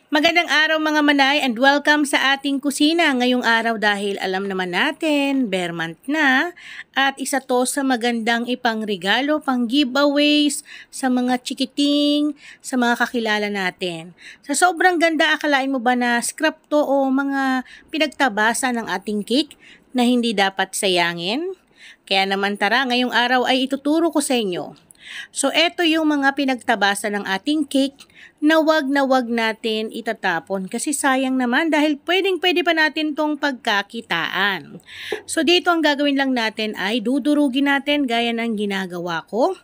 Magandang araw mga manay and welcome sa ating kusina ngayong araw dahil alam naman natin, bare month na at isa to sa magandang ipangregalo, pang giveaways sa mga chikiting, sa mga kakilala natin. Sa sobrang ganda, akalain mo ba na scrap to o mga pinagtabasa ng ating cake na hindi dapat sayangin? Kaya naman tara, ngayong araw ay ituturo ko sa inyo. So, eto yung mga pinagtabasa ng ating cake na wag natin itatapon kasi sayang naman dahil pwedeng-pwede pa natin tong pagkakitaan. So, dito ang gagawin lang natin ay dudurugin natin gaya ng ginagawa ko.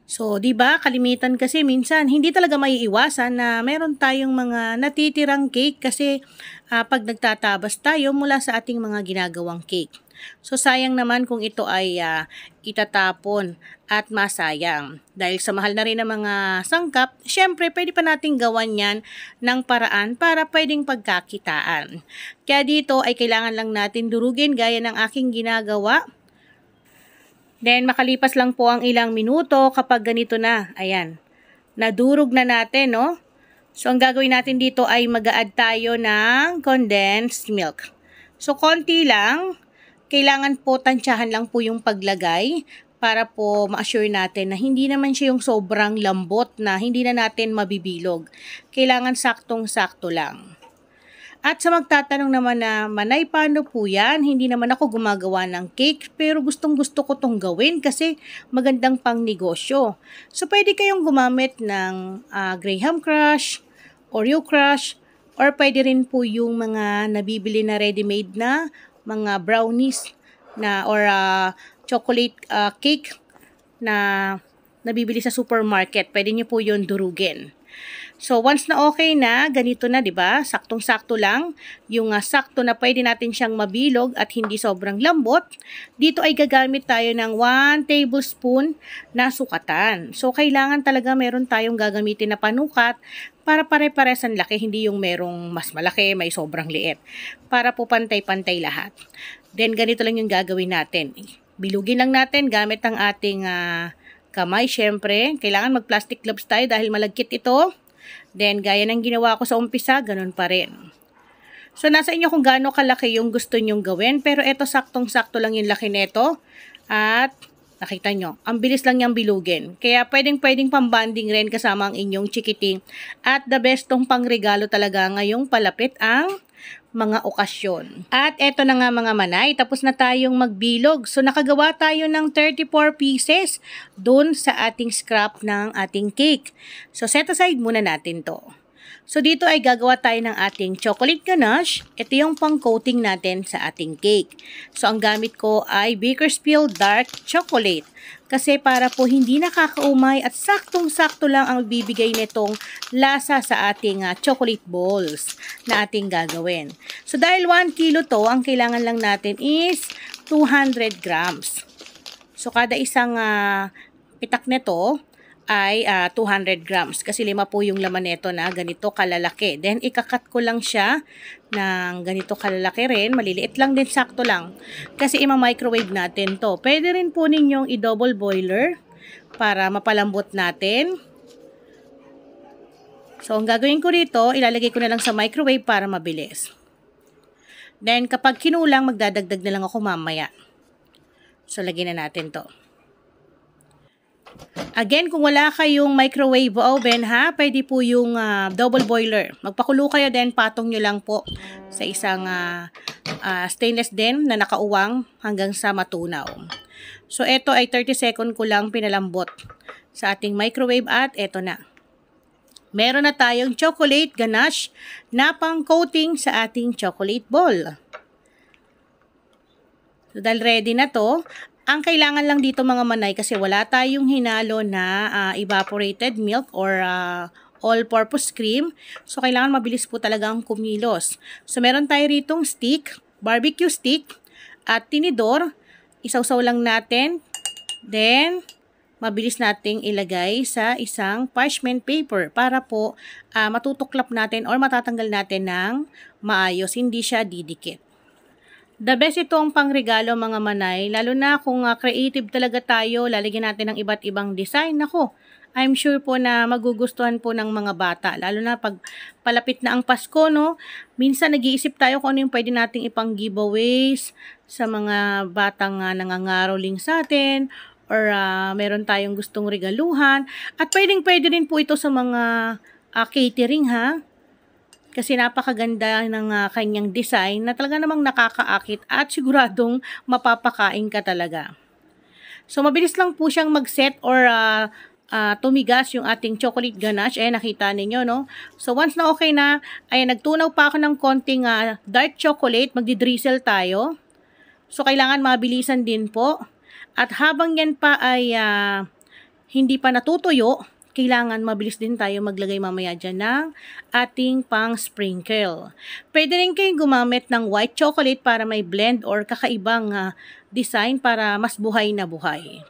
So, 'di ba? Kalimitan kasi minsan hindi talaga maiiwasan na meron tayong mga natitirang cake kasi pag nagtatabas tayo mula sa ating mga ginagawang cake. So, sayang naman kung ito ay itatapon at masayang. Dahil sa mahal na rin ng mga sangkap, syempre pwede pa nating gawan yan ng paraan para pwedeng pagkakitaan. Kaya dito ay kailangan lang natin durugin gaya ng aking ginagawa. Then, makalipas lang po ang ilang minuto kapag ganito na. Ayan. Nadurog na natin, no? So, ang gagawin natin dito ay mag-a-add tayo ng condensed milk. So, konti lang. Kailangan po tansyahan lang po yung paglagay para po ma-assure natin na hindi naman siya yung sobrang lambot na hindi na natin mabibilog. Kailangan saktong-sakto lang. At sa magtatanong naman na, Manay, paano po yan? Hindi naman ako gumagawa ng cake, pero gustong-gusto ko tong gawin kasi magandang pang negosyo. So, pwede kayong gumamit ng Graham Crush, Oreo Crush, or pwede rin po yung mga nabibili na ready-made na mga brownies na or chocolate cake na nabibili sa supermarket. Pwede niyo po yun durugin. So, once na okay na, ganito na, 'di ba? Saktong-sakto lang, yung sakto na pwede natin siyang mabilog at hindi sobrang lambot. Dito ay gagamit tayo ng 1 tablespoon na sukatan. So, kailangan talaga meron tayong gagamitin na panukat para pare-pares ang laki, hindi yung merong mas malaki, may sobrang liit. Para po pantay-pantay lahat. Then, ganito lang yung gagawin natin. Bilugin lang natin gamit ang ating kamay, syempre. Kailangan mag-plastic gloves tayo dahil malagkit ito. Then, gaya ng ginawa ko sa umpisa, ganun pa rin. So, nasa inyo kung gaano kalaki yung gusto nyong gawin. Pero eto, saktong-sakto lang yung laki nito. At, nakita nyo, ang bilis lang niyang bilugin. Kaya, pwedeng-pwedeng pambanding rin kasama ang inyong chikiting. At the best tong pangregalo talaga ngayong palapit ang mga okasyon. At eto na nga mga manay, tapos na tayong magbilog. So, nakagawa tayo ng 34 pieces dun sa ating scrap ng ating cake. So, set aside muna natin to. So, dito ay gagawa tayo ng ating chocolate ganache. Ito yung pang-coating natin sa ating cake. So, ang gamit ko ay Bakersfield Dark Chocolate. Kasi para po hindi nakakaumay at saktong-sakto lang ang bibigay nitong lasa sa ating chocolate balls na ating gagawin. So, dahil 1 kilo to, ang kailangan lang natin is 200 grams. So, kada isang pitak nito ay 200 grams. Kasi 5 po yung laman nito na ganito kalalaki. Then, ikakat ko lang siya ng ganito kalalaki rin. Maliliit lang din, sakto lang. Kasi ima-microwave natin to. Pwede rin po ninyong i-double boiler para mapalambot natin. So, ang gagawin ko dito, ilalagay ko na lang sa microwave para mabilis. Then, kapag kinulang, magdadagdag na lang ako mamaya. So, lagyan na natin to. Again, kung wala kayong microwave oven ha, pwede po yung double boiler. Magpakulo kayo din, patong nyo lang po sa isang stainless din na nakauwang hanggang sa matunaw. So, ito ay 30 second ko lang pinalambot sa ating microwave at ito na. Meron na tayong chocolate ganache na pang-coating sa ating chocolate ball. So, dahil ready na to, ang kailangan lang dito mga manay kasi wala tayong hinalo na evaporated milk or all-purpose cream. So, kailangan mabilis po talagang kumilos. So, meron tayo ritong stick, barbecue stick, at tinidor. Isawsaw lang natin. Then, mabilis nating ilagay sa isang parchment paper para po matutuklap natin or matatanggal natin ng maayos. Hindi siya didikit. The best itong pangregalo mga manay, lalo na kung creative talaga tayo, lalagyan natin ng iba't ibang design. Nako, I'm sure po na magugustuhan po ng mga bata, lalo na pag palapit na ang Pasko, no? Minsan nag-iisip tayo kung ano yung pwede nating ipang giveaways sa mga batang nangangaroling sa atin, or meron tayong gustong regaluhan. At pwede rin po ito sa mga catering, ha? Kasi napakaganda ng kanyang design na talaga namang nakakaakit at siguradong mapapakain ka talaga. So, mabilis lang po siyang mag-set or tumigas yung ating chocolate ganache. Nakita ninyo, no? So, once na okay na, nagtunaw pa ako ng konting dark chocolate. Magdi-drizzle tayo. So, kailangan mabilisan din po. At habang yan pa ay hindi pa natutuyo, kailangan mabilis din tayo maglagay mamaya dyan ng ating pang sprinkle. Pwede rin kayong gumamit ng white chocolate para may blend or kakaibang design para mas buhay na buhay.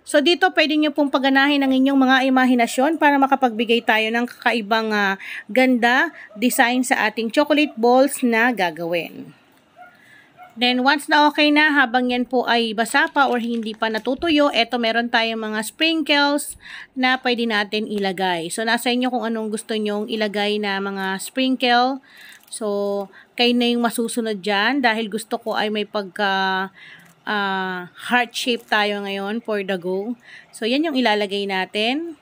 So dito pwede nyo pong paganahin ang inyong mga imahinasyon para makapagbigay tayo ng kakaibang ganda design sa ating chocolate balls na gagawin. Then, once na okay na, habang yan po ay basa pa or hindi pa natutuyo, eto meron tayong mga sprinkles na pwede natin ilagay. So, nasa inyo kung anong gusto nyong ilagay na mga sprinkle. So, kayo na yung masusunod dyan dahil gusto ko ay may pagka heart shape tayo ngayon for the go. So, yan yung ilalagay natin.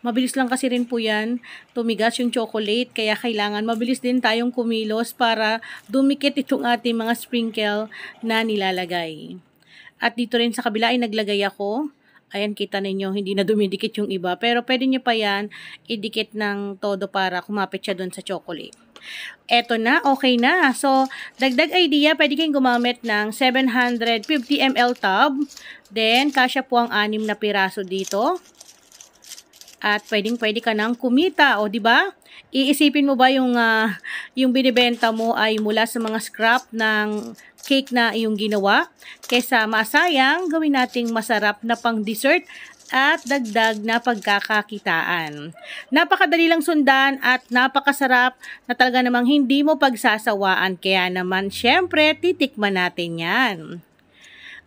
Mabilis lang kasi rin po yan, tumigas yung chocolate, kaya kailangan mabilis din tayong kumilos para dumikit itong ating mga sprinkle na nilalagay. At dito rin sa kabila ay naglagay ako. Ayan, kita ninyo, hindi na dumidikit yung iba. Pero pwede nyo pa yan idikit ng todo para kumapit siya dun sa chocolate. Eto na, okay na. So, dagdag idea, pwede kayong gumamit ng 750 ml tub. Then, kasya po ang 6 na piraso dito. At pwede ka nang kumita, o di ba? Iisipin mo ba yung binibenta mo ay mula sa mga scrap ng cake na iyong ginawa? Kesa masayang, gawin nating masarap na pang-dessert at dagdag na pagkakakitaan. Napakadali lang sundan at napakasarap na talaga namang hindi mo pagsasawaan. Kaya naman, syempre, titikman natin yan.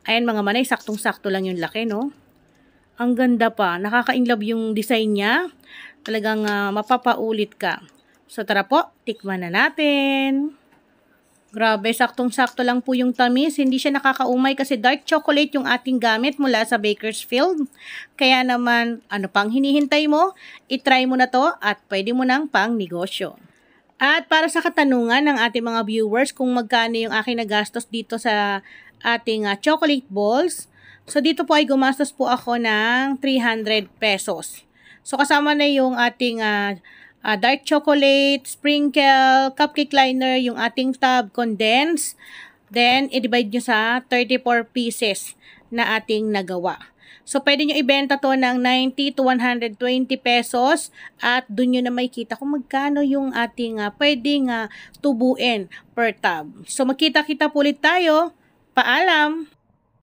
Ayan mga manay, saktong-sakto lang yung laki, no? Ang ganda pa. Nakaka-inlove yung design niya. Talagang mapapaulit ka. So tara po, tikman na natin. Grabe, saktong-sakto lang po yung tamis. Hindi siya nakakaumay kasi dark chocolate yung ating gamit mula sa Bakersfield. Kaya naman, ano pang hinihintay mo? I-try mo na to at pwede mo nang pang negosyo. At para sa katanungan ng ating mga viewers kung magkano yung aking nagastos dito sa ating chocolate balls, so, dito po ay gumastos po ako ng 300 pesos. So, kasama na yung ating dark chocolate, sprinkle, cupcake liner, yung ating tub, condense. Then, i-divide nyo sa 34 pieces na ating nagawa. So, pwede nyo ibenta to ng 90 to 120 pesos at dun nyo na makikita kung magkano yung ating pwedeng tubuin per tub. So, magkita-kita po ulit tayo. Paalam!